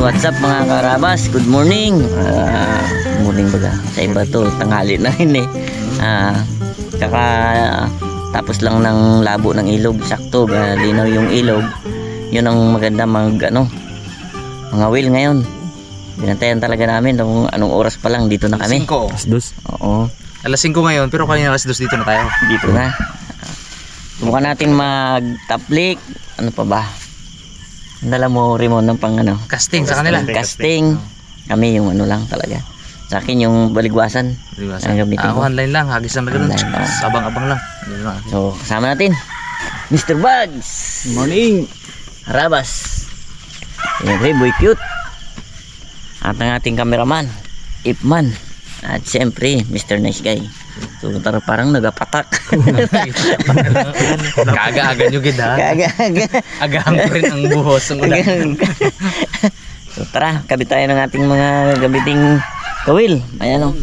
what's up mga karabas? Good morning. Morning baga. Sa iba to, tanghali na rin eh. Kaka tapos lang ng labo ng ilog. Sakto, linaw yung ilog. Yun ang maganda mga wheel ngayon. Binantayan talaga namin kung anong oras pa lang dito na kami. 5. Alas 2. Oo. Alas 5 ngayon, pero kanina alas 2 dito na tayo. Dito na. Subukan natin mag-taplik. Ano pa ba? Dala mo Rimon ng pang Casting sa kanila. casting. Kami yung lang talaga. Sa akin yung baligwasan. Ang gamitin ko. Online lang, hagis lang na ganun. Online lang. Abang-abang lang. So, kasama natin Mr. Bugs. Morning. Harabas. Siyempre, Boy Cute. At ang ating cameraman, Ipman. At siyempre, Mr. Nice Guy. So, parang nagapatak. Kaga-aga nyo gid ha. Kaga-aga. Agahan ko rin ang buhos ng ulan. So, tara, kabit tayo ng ating mga gabiting kawil. Ayan o.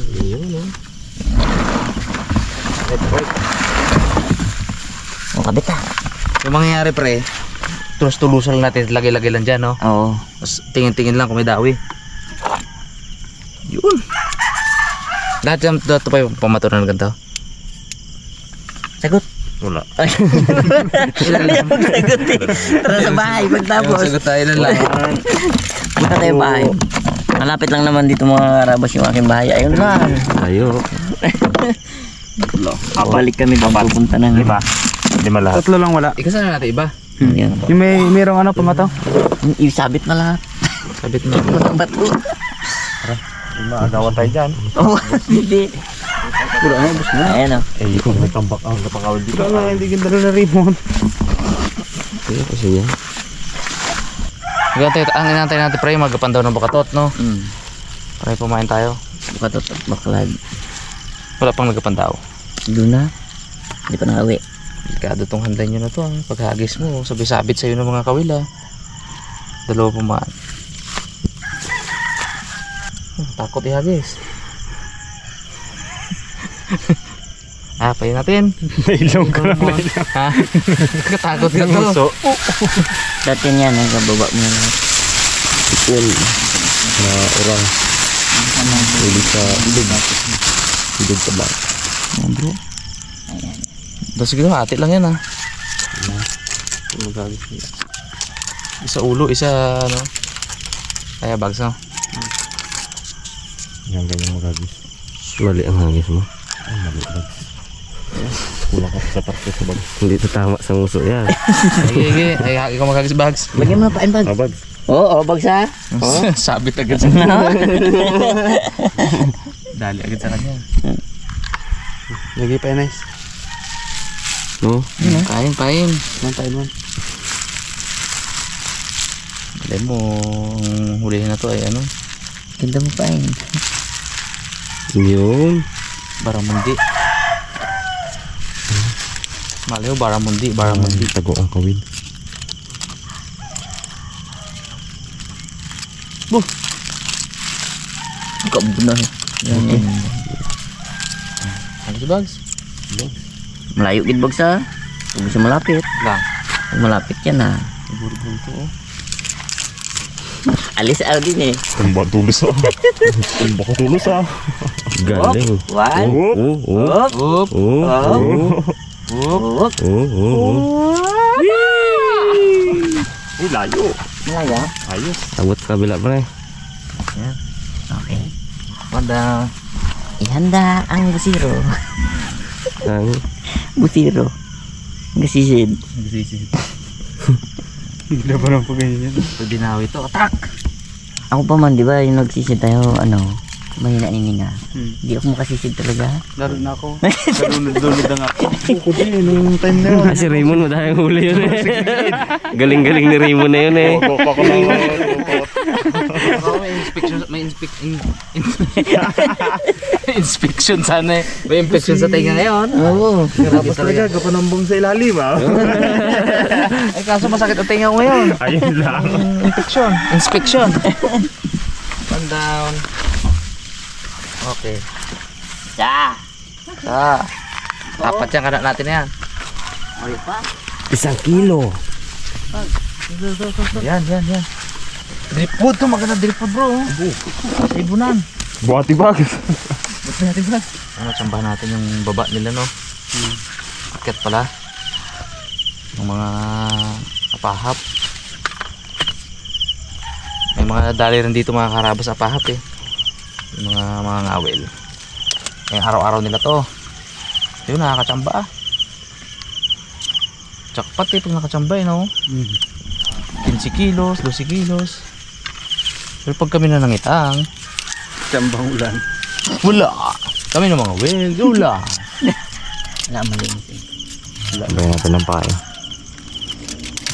O, kabit ha. Yung mangyayari pre, tulus-tulusan lang natin, lagay-lagay lang dyan, no? Oo. Tapos tingin-tingin lang kung may dawi. Yun. Lahat yung ito pa yung pamaturan ng ganito. Sagot. Wala. Sagot eh. Tara sa bahay pagtapos. Sagot tayo na lang. Punta tayo bahay. Malapit lang naman dito mga karabas yung aking bahay. Ayun lang. Tayo. Babalik kami pupunta ng Lima. Lima lahat. 3 lang wala. Ikasal na natin iba. Yan. Yung mayroong pamato. Isabit na lahat. Sabit na. Bato. Lima. Agawan tayo dyan. Oo. Hindi. Puro bus na. Ayan o. Eh, yung may tambak ang napakawal dito. Ikaw nga, hindi ganda na Raymond. Kaya kasi yan. Ang inantay natin pre, magpandaw ng bakatot, no? Para pumain tayo. Bukatot at baklad. Wala pang nagpandaw. Doon na. Hindi pa nakawi. Delikado tong handay nyo na to. Paghagis mo, sabit-sabit sa'yo ng mga kawila. Dalawa pumaan. Takot ihagis. Payin natin. Nailong ka na. Ha? Katakot ka to. Dati yan. Nagkababa mo na lahat. Ipon. Na orang. Uli sa ilog. Ilog sa bak. Bro. Ayan. Tapos sige, hati lang yan ha. Magagis niya. Isa ulo, isa ano. Kaya bags no. Yan ganyan magagis. Mali ang hangis mo. Ay, mali bags. Kulang ka sa parte sa bags. Hindi ito tama sa nguso yan. Sige, ay haki ko magagis bags. Lagyan mo na pain bag. Bags. Oo, bags ha. Sabit agad sa kanya. Dali agad sa kanya. Lagi pa nice. No? Pain. Man tayo man. Dahil mo hulihin na to ay ano. Ganda mo pain. Yun. Baramundi. Maliw, Baramundi. Tago ang kawin. Kabog na. Yan eh. Ano si bags? Malayo gid bags ha. Huwag siya malapit. Lang. Pag malapit yan ha. Buru-buru to oh. Alis out din eh. Tumba tulos ah. Tumba ko tulos ah. Galing. One. Up. Oop. Up. Uy, layo. Malayo. Ayos. Abot sa kabila pa eh. Ayan. Okay. Wanda. Ihanda ang busiro. Ang Busiro. Gasisid. Hindi na ba nang pagganyan yan? Ito dinawi to. Atak! Ako pa man, di ba, yung nagsisid tayo, mahina ininga. Hindi ako makasisid talaga. Laro na ako. Dalunod na nga ako. Ako din eh, nung time na yun. si Raymond madahing huli yun eh. Galing-galing ni Raymond na yun eh. May inspection sana eh. May inspection sa tinga ngayon. Oo. Tapos talaga, kapanambong sa ilalim ah. Ay kaso masakit ang tinga ko ngayon. Ayun lang. Inspection. One down. Okay. Ja! Apat yan kanak natin yan. Ay pa. 1 kilo. Yan. Drip food to, maganda drip food bro. Ibunan. Buhati bags. Ba't natin ba? Ano, tsambahan natin yung baba nila no? Akit pala. Yung mga apahap. May mga dali rin dito mga karabas apahap eh. Yung mga ngawel. Eh araw-araw nila to. Yun, nakakatsamba ah. Jackpot eh pag nakatsamba eh no? 15 kilos, 12 kilos. Pero pag kami na nangitang, Tsambang ulan. wala. Kami ng mga well, wala. Wala malinis eh. Sabay natin ng pae.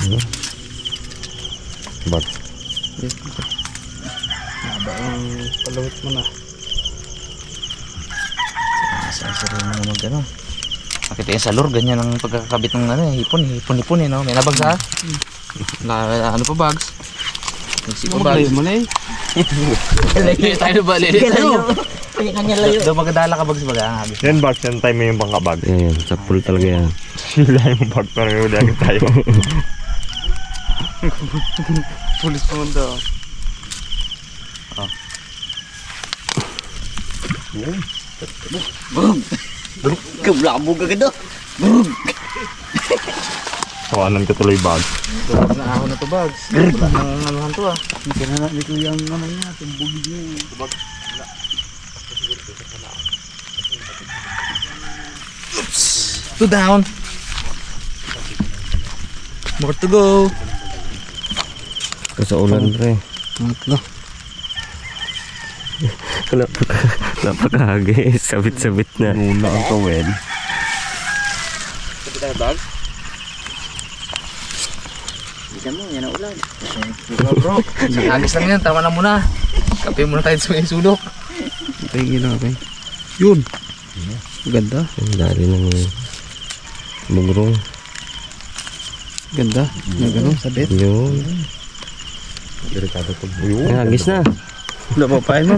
Ano? Ba't? Palawit mo na. Sa mga mag ano. Nakita yung salur, ganyan ang pagkakabit ng ano, hipon eh, no? May nabags ha? Ano pa bags? Nagsipa bags. mo na eh. Layo tayo ba? Layo. Kanya layo. Daw magdala ka bags baga. Yan bags, yan time yung pangkabag. Yan, sa pool talaga yan. Sila yung bag para yung lagi tayo. Pulis mo daw. Kablabo ka gado. Kawanan ka tuloy bag. Daw na ako na to bags. Wala nang anuhan to ah. Hindi ka na dito yung ano niya. Tumbugid niya. Two down. More to go. Sa ulan pre. No. Napakahagis. Sabit-sabit na. Muna ang kawel. Kapit tayo bags. Bisa mo, yan ang ulan. Bro, isang agis lang yan. Tama na muna. Kape muna tayo sa may sulok. Ito yung ginagawa. Yun. Ganda. Ang dali ng bugrong. Ganda. Na gano'n, sabit. Yun. Delikado to. Yun. Hagis na. Wala pa, pain mo.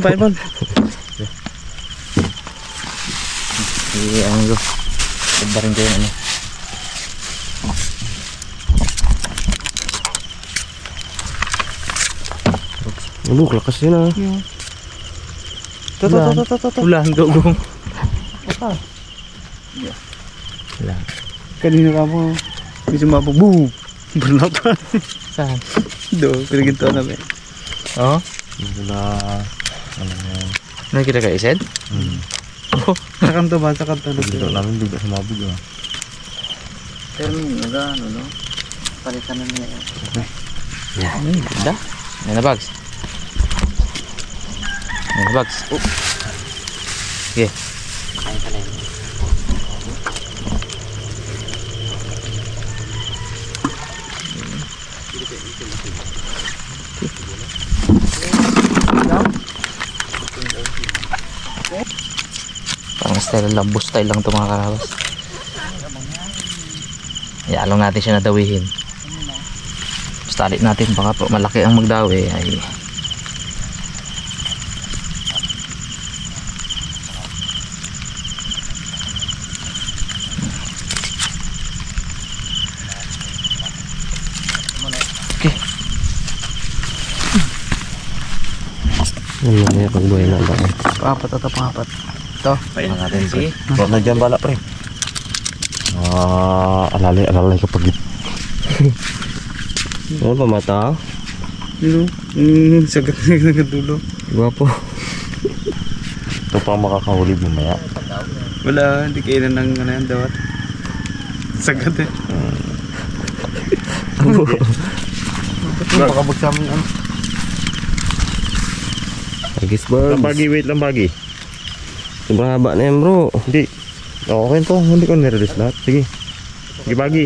Sige, ano ko. Ganda rin kayo ano. Ano, lakas yun ah. Ulan, gugong. Kanina ka mo. Bisa mabog. Boom! Burnout ka. Saan? Do, pinaginto na ba? Oo? Wala. Ano kita ka ised? Sa kanto ba? Sa kanto. Dito namin bigla sumabog ah. Pero ano no? Palitan na niya. Ganda. May na bags. May na bags. Oh. Sige. Kaya pala yun. Parang style lang, bus style lang ito mga karabas. Ialong natin siya nadawihin. Basta alit natin, baka malaki ang magdawi ay okay. Ano na yung pagbuhay na ba? Papat ata pangapat. Ito. Pain natin, sige. Huwag na dyan bala pre. Alalay kapag ano ba mata? Ano? Sagat na dulo. Gwapo. Ito pa makakahuli mamaya. Wala, hindi kainan ng ano yan dawat. Sagat eh. Baka magsamang ano. Agis birds. Lambagi, wait lambagi. Sobrang haba na yan bro. Hindi. Okay to, hindi ko nire-release lahat. Sige. Sige bagi.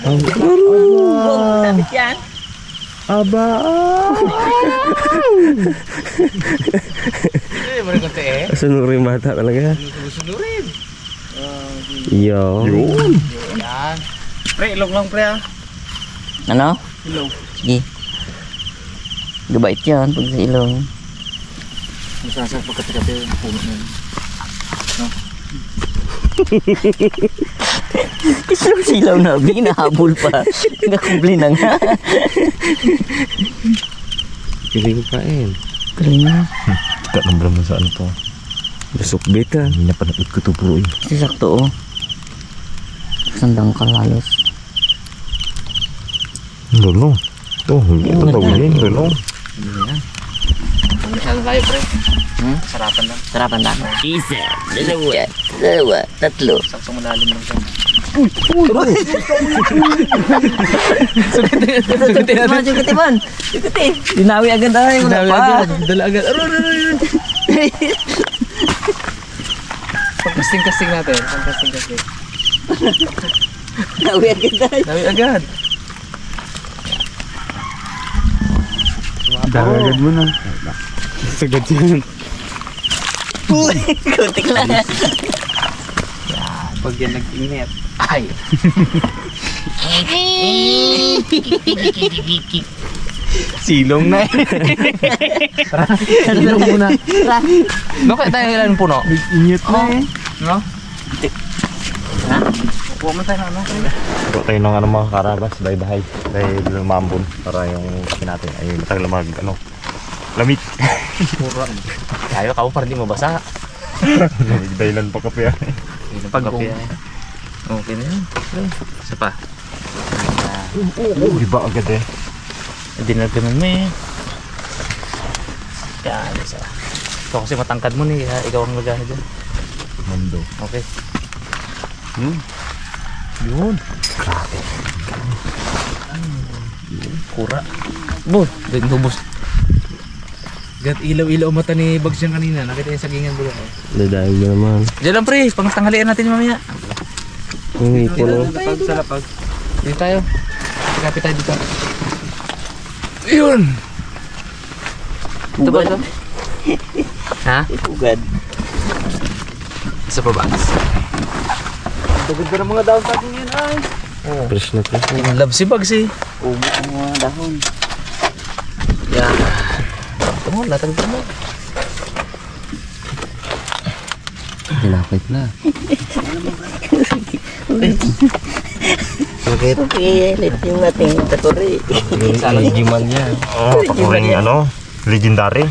Ang Sabit yan. aba. Hindi mo rin konti eh. Sunurin bata talaga. Susunurin. Yo. Yun. Yan. Pre, ilong lang pre ah. Ano? Ilong. Sige. Gabait yan pag sa ilong. Masasag pagkati-kati yung puno na yun. Silaw na, binahabol pa. Nakubli na nga. Hindi ko kain. Galing na. Kita nambram mo sa ano to. Besok beta. Hindi na panakit ko to bro. Kasi sakto oh. Sandang kalalos. Lulong. Ito, hindi ito tawin. Lulong. Masyado tayo, pre. Sarapan lang. Sarapan lang. Isa, dalawa, tatlo. Saksong malalim lang siya. Sugutin natin. Sugutin man. Sugutin. Dinawi agad ay. Wala pa. Dala agad. Pagkasting-kasting natin. Pagkasting-kasting. Dinawi agad ay. Dami agad. Dagagad mo na. Sagad yan. Kuntik lang. Pag yan nag-init. Ay. Silong na eh. Silong muna. No, kaya tayo ilan puno? Init na eh. No? Ha? Kuha mo tayo na Kuha tayo ng ano mga karabas. Dahi-dahay. Dahil lumambon. Para yung kasi natin ay matagal mag ano. Lamit. Mura. Tayo ka pa hindi mabasa. Dahilan pa kape yan. Pag-kape yan. Okay na yan. Isa pa. Iba agad eh. Hindi na ganun mo eh. Yan, isa. Ikaw kasi matangkad mo ni, ikaw ang lagana dyan. Mundo. Okay. Yun. Grabe. Kura. Bo, din hubos. Gat ilaw-ilaw mata ni Bags yan kanina. Nakita yung sagingan bulo ko. Dadayo na naman. Diyan lang pre, pangtanghalian natin mamaya. Ang ipon oh. Lapag sa lapag. Dito tayo. Kapit tayo dito. Yun! Ito ba ito? Ha? Ugad. Isa pa ba? Dagad ka ng mga daon sa akin yan ay. Oo. Fresh na fresh. In love si Bags eh. Ubo ang mga dahon. Yan. Ito mo, latag ito mo. Hinapit na. Bakit? Okay, let yung ating taturi. Legiman yan. Oo, pakuring ano, legendary.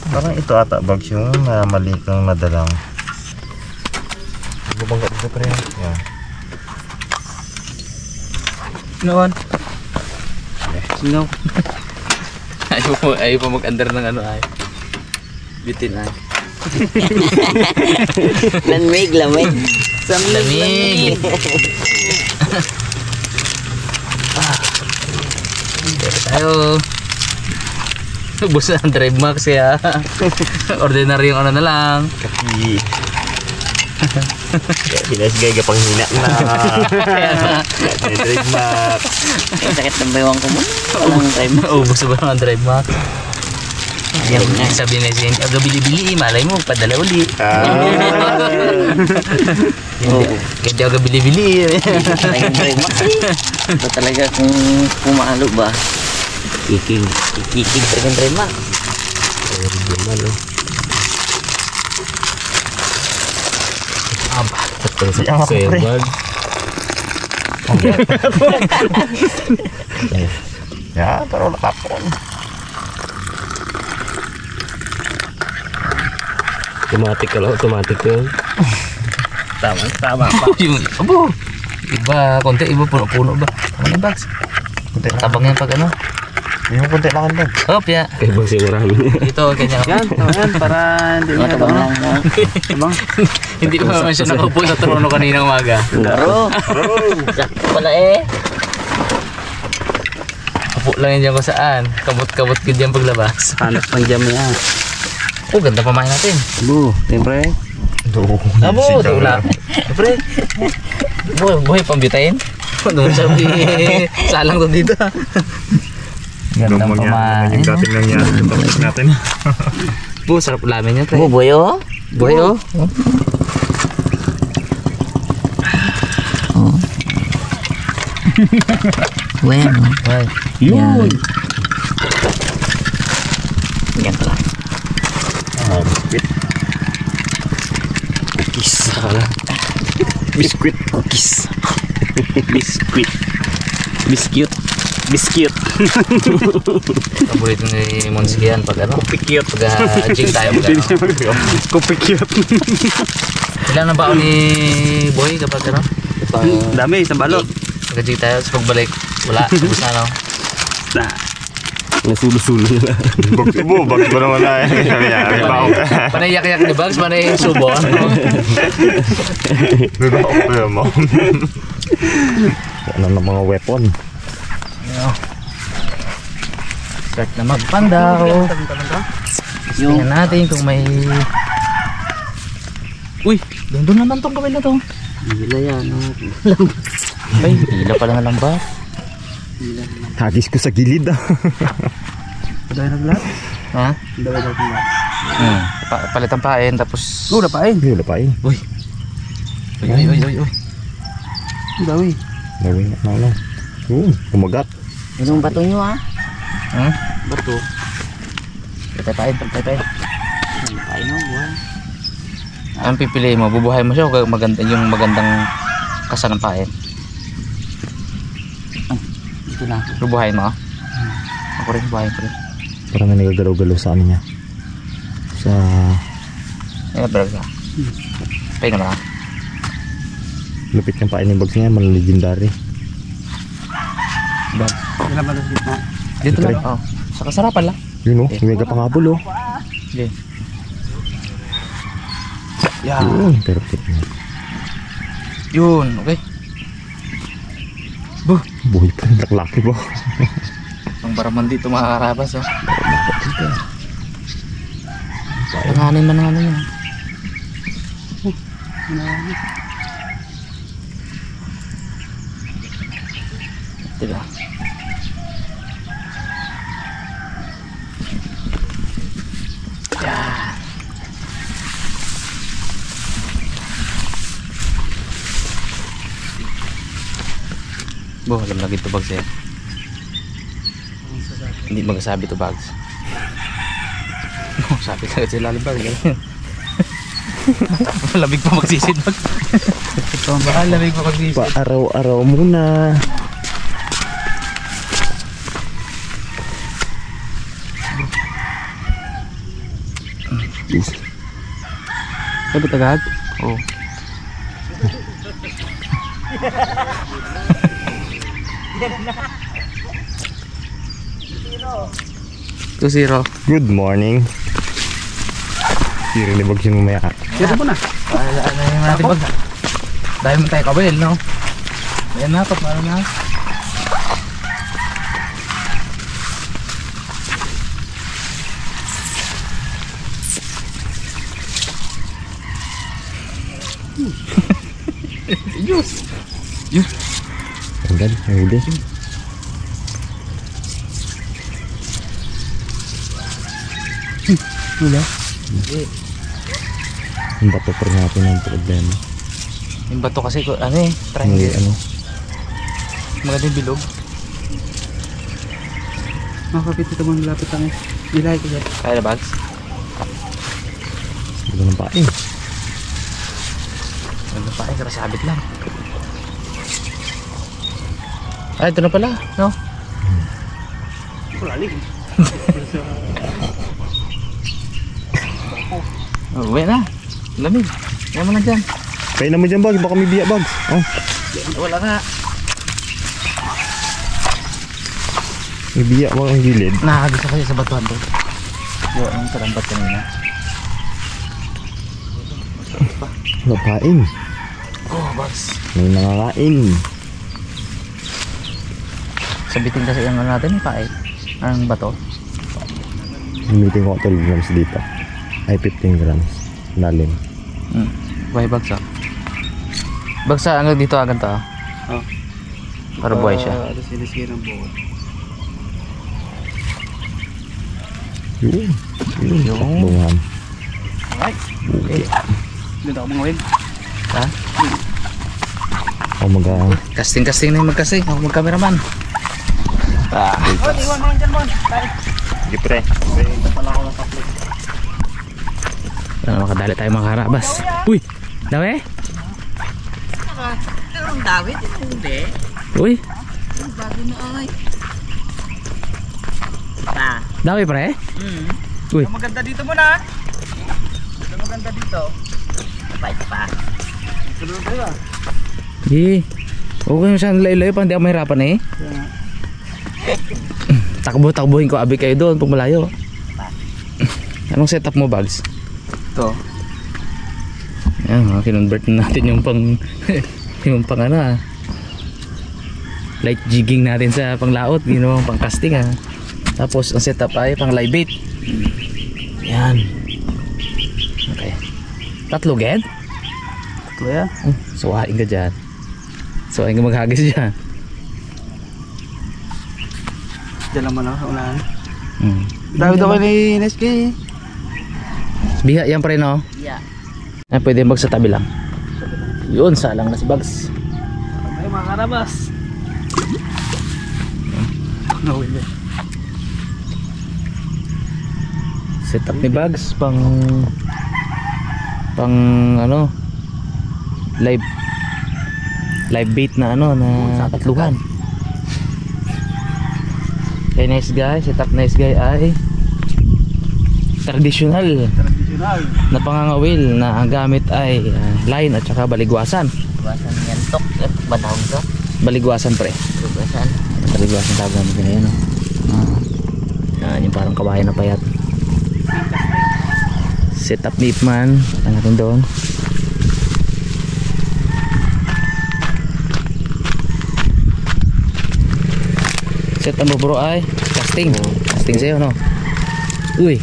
Parang ito ata Bags yung maliit ng madalang. Bubangga dito pre. Yan. Nawan. Sino? Ayaw po mag-under ng ano ay. Bitin ay. Lamig. Lamig. Tayo. Bus na ang drive max kaya ordinary yung ano na lang. Kasi hinasgay ka pang hina na. Drive max. Sakit ng baywang ko mo. Walang time. Ubus ba ang drive max? Sabi na siya, aga bili-bili, malay mo, padala uli. Hindi aga bili-bili. Talagang drive max eh. Ito talaga kung pumalo ba. Kikig talagang drive max. Aba, Siya nga pre. Ya, pero nakapon. Automatic ka lang, automatic yun. Tama pa. Yung, abo, iba, konti, iba, puno-puno ba? Tama na Bags. Tabang yan pag ano. Yung kunti lang lang. Hop, ya. Kaya ba siya marami? Ito, kanya ka. Yan, tama yan. Para hindi na Matabang lang. Tabang. Hindi pa naman siya nakaupo sa trono kaninang umaga. Laro. Sakto pala eh. Upo lang yan dyan kung saan. Kabot-kabot ka dyan paglabas. Hanap pang jam yan. Oh, ganda pamain natin. Bu, siyempre. Doon. Abo, di ulam. Siyempre. Buhay pambitain. Doon sabi, salang to dito. Ganda pamain. Yung dating nangyari. Tapos natin. Bu, sarap ulamin yan, pre. Buboy oh. Buhay, oh. Bueno. Buhay. Yun. Yan pala. Biskit. Cookies. Biskuit. Kiss. Biscuit. Biscuit. Biscuit. Paborito ni Monski yan pag ano. Kupikiyot. Pag jig tayo pag ano. Kupikiyot. Ilan na baon ni Boy kapag ano? Dami, isang balot. Pag jig tayo, tapos pagbalik, wala. Tapos na ano. Na. Nasulo-sulo nila. Bakit ba naman na eh? Panay yak-yak ni Bugs, panay subo. Nagbaok pa yun mo. Ano ng mga weapon? Start na magpandaw. Tingnan natin kung may... Uy! Doon naman tong kamay na to. Hila yan. Ay, hila pala na lang ba? Hagis ko sa gilid ah. Dahil naglat? Ha? Dahil naglat. Palitan pain, tapos... Wala pa eh. Wala pa eh. Uy! Uy! Dawi. Gawin na lang. Kumagat. Anong bato nyo ha? Hmm? Bato. Palitan pain. Ay no, buwan. Anong pipiliin mo? Bubuhay mo siya o yung magandang kasa ng pain? Dito na. Bubuhayin mo? Ako rin, bubuhayin ko rin. Parang may nagagalaw-galaw sa ano niya. Sa... Ay, brag ka. Pain naman ha? Lupit yung pain ng bags niya. Legendary. Bag. Wala ba nasa gitna? Dito Ito lang. Oh. Sa kasarapan lang. Yun o. Mega pangabol o. Okay. Yun. Perfect na. Yun, okay. Buhay pa rin. Laklaki ba? Ang baraman dito mga karabas, oh. Langanin man ano yun. Diba? Yan. Bo, alam lagi ito bags yan. Hindi magsasabi to bags. No, sabi talaga sila lalim bags. Lamig pa magsisid bags. Ito ang bahal, lamig pa magsisid. Pa-araw-araw muna. Sabi tagad? Oh. Two zero. Good morning. Siri ni bags yung mamaya. Sino mo na? Ano yung natin bag? Dahil mo tayo kabayal, no? Ayan na, paano na? Ang ganda. Ang huli. Wala. Yung bato pa rin natin ang problema. Yung bato kasi, ano eh, May triangle. ano. Maganda yung bilog. Makakapit ito mga lapit ang nilay ko dyan. Kaya na bags? Hindi ko ng pain. Ano pa eh, sabit lang. Ay, ito na pala, no? Wala rin. Oh, uwi na. Lamig. Kaya mo na dyan. Pain na mo dyan bags. Baka may biya bags. Oh. Wala nga. May biya mo ang gilid. Nakagisa kasi sa batuhan to. Yung ang karambat kanina. Napain. Oh, bags. May nakakain. Sabitin kasi yung ano natin, pa eh. Ang bato. Meeting ko 12 grams dito. Ay 15 grams. Lalim. Buhay bagsa. Bagsa, ano dito agad to? Oh. Para buhay siya. Ano sinisira ng buo. Yun. Yun. Yung- Takbuhan. Okay. Dito ako mga win. Ha? O mag Casting na yung mag-casting. Ako mag-cameraman. Ah. Iwan mo lang dyan, Bon. Sige pre. Makadali tayo mga karabas. Uy! Dawe? Pero ang dawit, hindi. Uy, Bago na ay. Pa. dami pre. Uy, Maganda dito mo na. Maganda dito. Pa. di. Okay mo siyang layo-layo pa, hindi ako mahirapan eh. Takbo-takbuhin ko, abi kayo doon pag malayo. Anong setup mo, Bags? Ito. Yan, kinonvert na natin yung pang yung pang ano light jigging natin sa panglaot, ginawang pang casting tapos ang setup ay pang live bait. Yan, okay, 3 ged? 3 yan? Suwain ka dyan, suwain ka maghagis dyan. Diyan naman ako. Unahan. Dami daw ni Neski. Biha yan pa rin no? Yeah. Ay, pwede mag sa tabi lang. Yun, salang na si Bags. Ay, mga karabas. Setup ni Bags pang ano live bait na ano na katluhan. Okay, nice guy, setup nice guy ay traditional na pangangawil na ang gamit ay line at saka baligwasan. Bawasan yan tok. Batawag to. Baligwasan pre. Bawasan. Baligwasan tawag namin din yan. Yan yung parang kawayan na payat. Setup ni Ipman. Ano natin doon? Setup mo bro ay casting. Casting sa'yo no? Uy,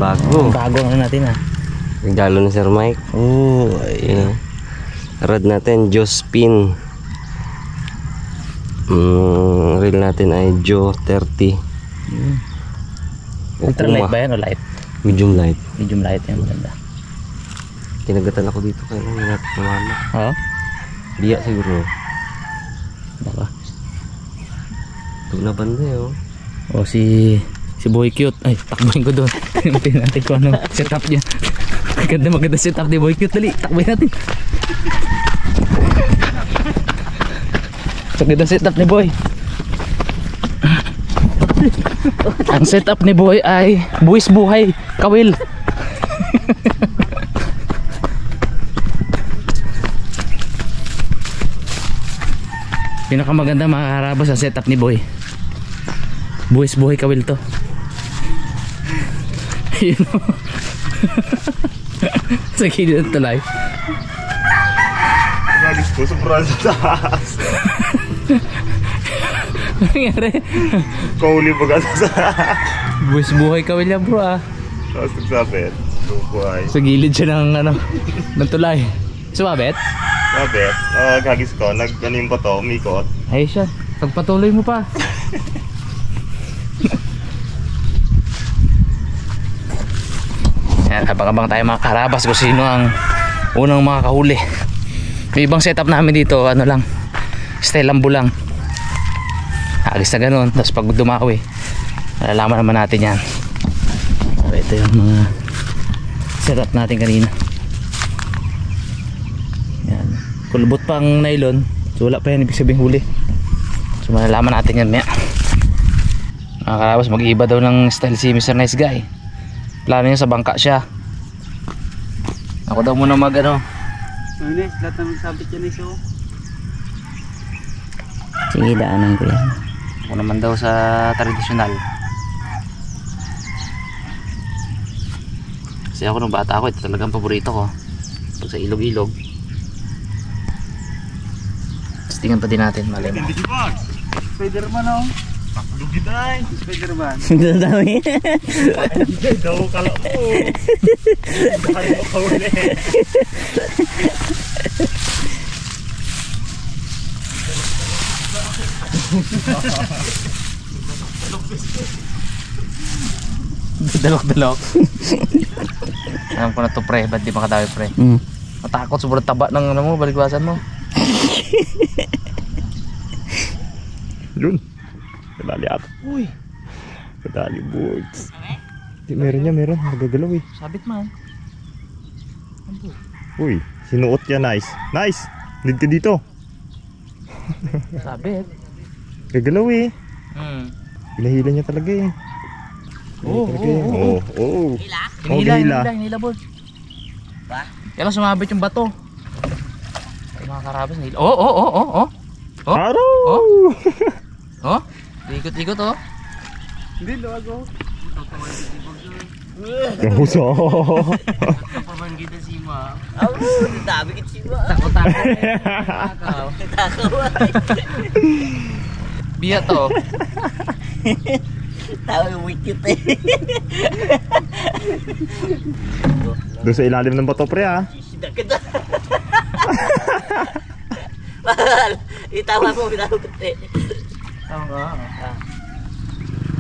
Bago. bago ano natin Regalo ni Sir Mike. Oh, Yun. Rod natin, Joe Spin. Reel natin ay Joe 30. ultra light ba yan o light? Medium light. Medium light yan, maganda. Kinagatan ako dito kaya lang natin tumama. Oo? Biya siguro. Baka. Ito na banda eh oh. O si Boy Cute. Ay, takbuhin ko doon. Tingnan natin kung ano setup niya. Maganda setup ni Boy Cute. Dali, takbuhin natin. Maganda setup ni Boy. Ang setup ni Boy ay buwis buhay, kawil. Pinakamaganda mga karabas sa setup ni Boy. Buwis buhay kawil to. Yun o. Sa gilid ng tulay. Galis ko, sobrang sa taas. Ano nangyari? Kauli pa ka sa Buwis buhay kawil yan bro tapos nagsabit. Buhay. Sa gilid siya ng ano, ng tulay. Sumabit? Sabit, gagis ko, nag-anim pa to, umikot. Ay siya, pagpatuloy mo pa. Yan, habang-habang tayo mga karabas kung sino ang unang makakahuli. May ibang setup namin dito, ano lang, style lambo lang. Agis na ganun, tapos pag dumawi, malalaman naman natin yan. So, ito yung mga setup natin kanina. Yan, kulbot pang nylon, so wala pa yan, ibig sabihin huli. So malalaman natin yan maya. Mga karabas, mag-iiba daw ng style si Mr. Nice Guy. Plano niya sa bangka siya. Ako daw muna mag ano. Nice, lahat naman sabit yan iso. Sige, daanan ko yan. Ako naman daw sa tradisyonal. Kasi ako nung bata ako, ito talagang paborito ko. Pag sa ilog-ilog. Tingnan pa din natin, malay mo. Hindi ba? Spider-Man oh. Lugit ay. Spider-Man. Dami. Daw kala mo. Dahil mo kauli. Dalok-dalok. Alam ko na to pre, ba't di makadawi pre? Matakot, sobrang taba ng ano mo, baligwasan mo. Lun. Kadali ata. Uy, Kadali boys. Di, meron niya, meron. Nagagalaw eh. sabit man. Uy, sinuot niya. Nice. Nice. Lead ka dito. Sabit. Gagalaw eh. Hinahila niya talaga eh. Oo. Oo. Hinila boy. Ba? Kaya lang sumabit yung bato. Ay mga karabas, hinila. Oh. Araw! Oh, ikot-ikot oh. Hindi, lago. Kamuso. Paman kita si Ma. Dami kita si Ma. Takot-takot. Takaw. Biya to. Tawa yung wikit eh. Doon sa ilalim ng bato pre ah. Sisidak kita. Mahal. Itawa mo, binakot eh.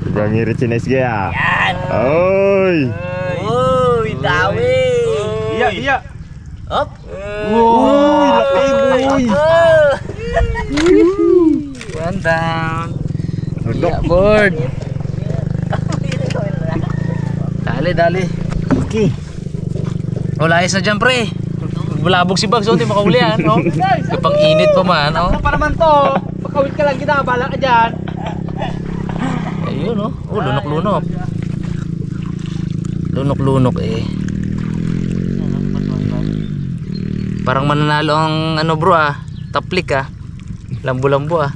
Sobrang ngirit si Nice Guy ah. Yan. Oy! Uy, dami. Iya. Hop. Uy, laki boy! One down. Nandok. Biya board. Dali. Okay. Wala ayos na dyan pre. Bulabog si Bags, hindi makahuli yan. Oh. Kapang init pa man. Oh. Ano pa naman to? Makawit ka lang kita, bala ka dyan. Ayun oh. Oh, lunok-lunok. Lunok-lunok eh. Parang mananalo ang ano bro ah. Taplik ah. Lambo-lambo ah.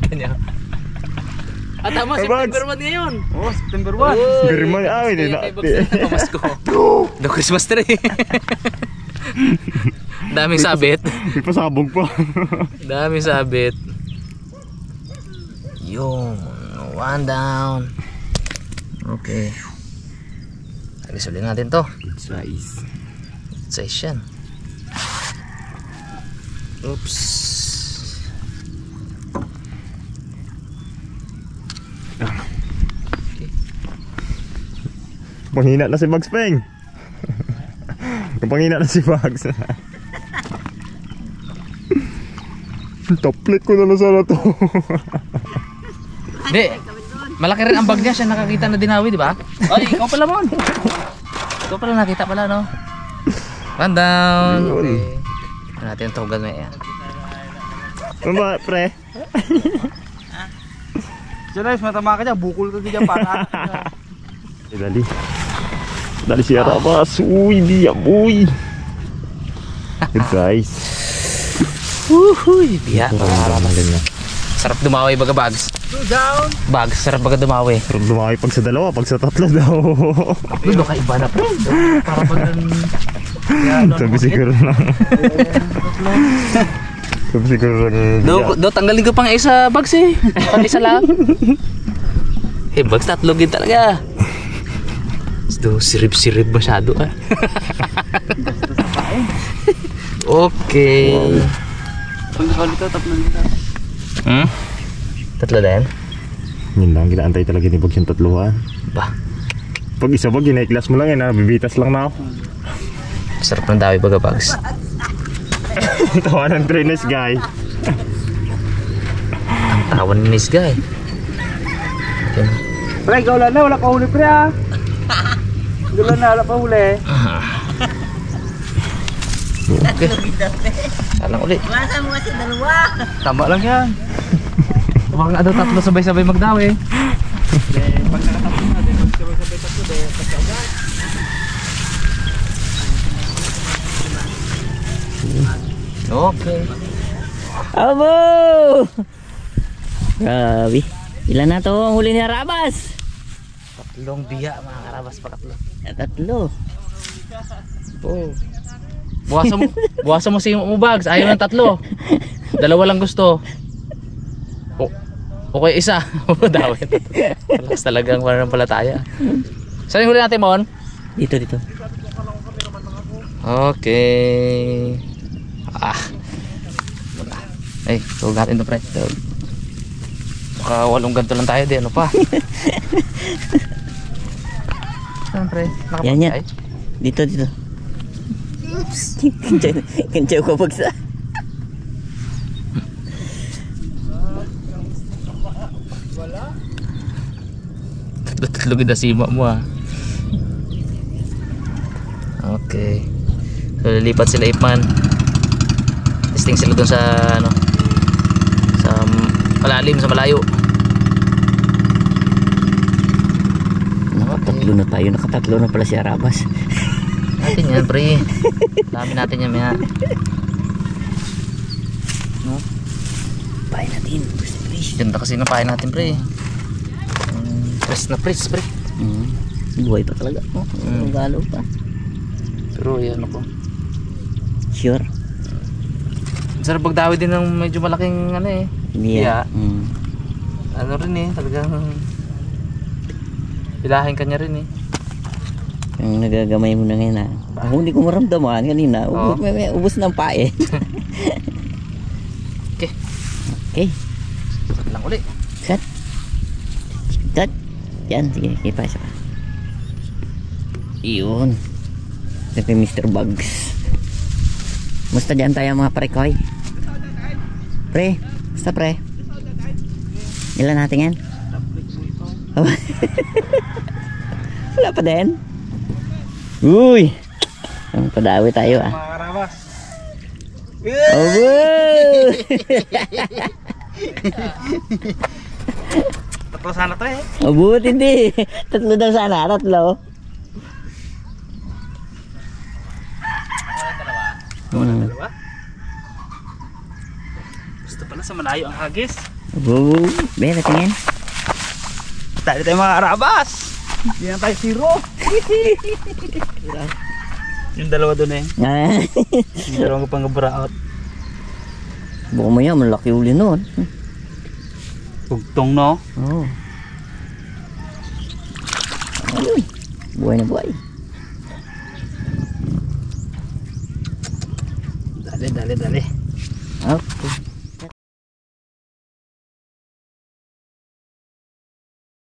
Kanya. At tama, Hey, September Bags. 1 ngayon. Oh, September 1. Very much. Ah, hindi na. Kay Bags na pamasko. The Christmas tree. Daming sabit. May pasabog pa. Daming sabit. Yung one down. Okay. Alis ulit natin to. Good size. Size yan. Oops. Panghina na si Bugs Peng. Panghina na si Bugs. Top plate ko na lang sana to. Hindi. Malaki rin ang bag niya. Siya nakakita na dinawi, di ba? Ay, ikaw pala mo. Ikaw pala nakita pala, no? One down. Yun. Okay. Ano natin ito hugal na yan. Ano ba, pre? Diyan, matama ka dyan. Bukol ka dyan para. Dali. Dali si Arabas. Uy, diya boy. Good guys. Woohoo! Biya. Naman ganyan. Sarap dumawi baga Bags. Down. Bags, sarap baga dumawi. Pero lumakay pag sa dalawa, pag sa tatlo daw. Lulo ka iba na pre. Para baga Sabi siguro lang. Sabi siguro lang. do tanggalin ko pang isa Bags eh. Pang isa lang. Eh Bags, tatlo gid talaga. Do sirip-sirip masyado ah. Okay. Pagkakali ka, tapos nandito. Tatlo din? Yun lang, ginaantay talaga ni Bugs yung tatluhan. Ba, Pag isa Bug, ginay-class mo lang yan ha. Bibitas lang na ako. sarap ng dawi baga Bags. Tawa ng trainers guy. Tawan ni Nice Guy. Okay. Pre, ikaw lang na. Wala pa huli pre ah. Ikaw lang na, wala pa huli. Okay. Salang ulit. Masa mo kasi dalawa. Tama lang yan. Huwag nga daw tatlo sabay-sabay magdawi. Pag nakatapos natin, magsabay-sabay tatlo dahil pagkagat. Okay. Abo! Grabe. Ilan na to ang huli ni Arabas? Tatlong biya mga karabas pa tatlo. Tatlo. Oh. Buwasan mo si mo Bags. Ayaw ng tatlo. Dalawa lang gusto. Okay, isa. Dawi. Malakas talagang pananampalataya. Saan yung huli natin, Mon? Dito. Okay. Ay, tawag natin ito, pre. Baka 8 ganito lang tayo, di ano pa. Saan, pre? Yan. Dito. Kansyaw ko pagsa. Tatlo-tatlo kita sima mo ah. Okay. So lilipat sila Ipman. Testing sila dun sa ano, sa malalim, sa malayo. Nakatatlo na tayo. Nakatatlo na pala si Arabas. Natin yan, pre. Dami natin yan, maya. Pain natin. Ganda kasi ng pain natin, pre. Press na press, pre. Buhay pa talaga. Galo pa. Pero yan ako. Sure. Sarap pagdawi din ng medyo malaking ano eh. Yeah. Ano rin eh, talagang pilahin ka niya rin eh. Yung nagagamay mo na ngayon Ako hindi ko maramdaman kanina. Ubus ng pain. Okay. Okay. Lang uli. Set. Set. Yan, sige, kipa siya. Iyon. Ito yung Mr. Bugs. Musta dyan tayo mga pre-koy? Pre, musta pre? Ilan natin yan? Wala pa din? Uy! Ang padawi tayo Mga karabas. Obo! Tatlo sana to eh. Abot hindi. Tatlo daw sana, tatlo. Dalawa. Gusto pala sa malayo ang hagis. Abo. Bera tingin. Tali tayo mga karabas. Hindi na tayo zero. Yung dalawa doon eh. Yung dalawang pang braot. Buko mo yan, malaki uli nun. Tugtong no. Oo. Ayun. Buhay na buhay. Dali. Okay.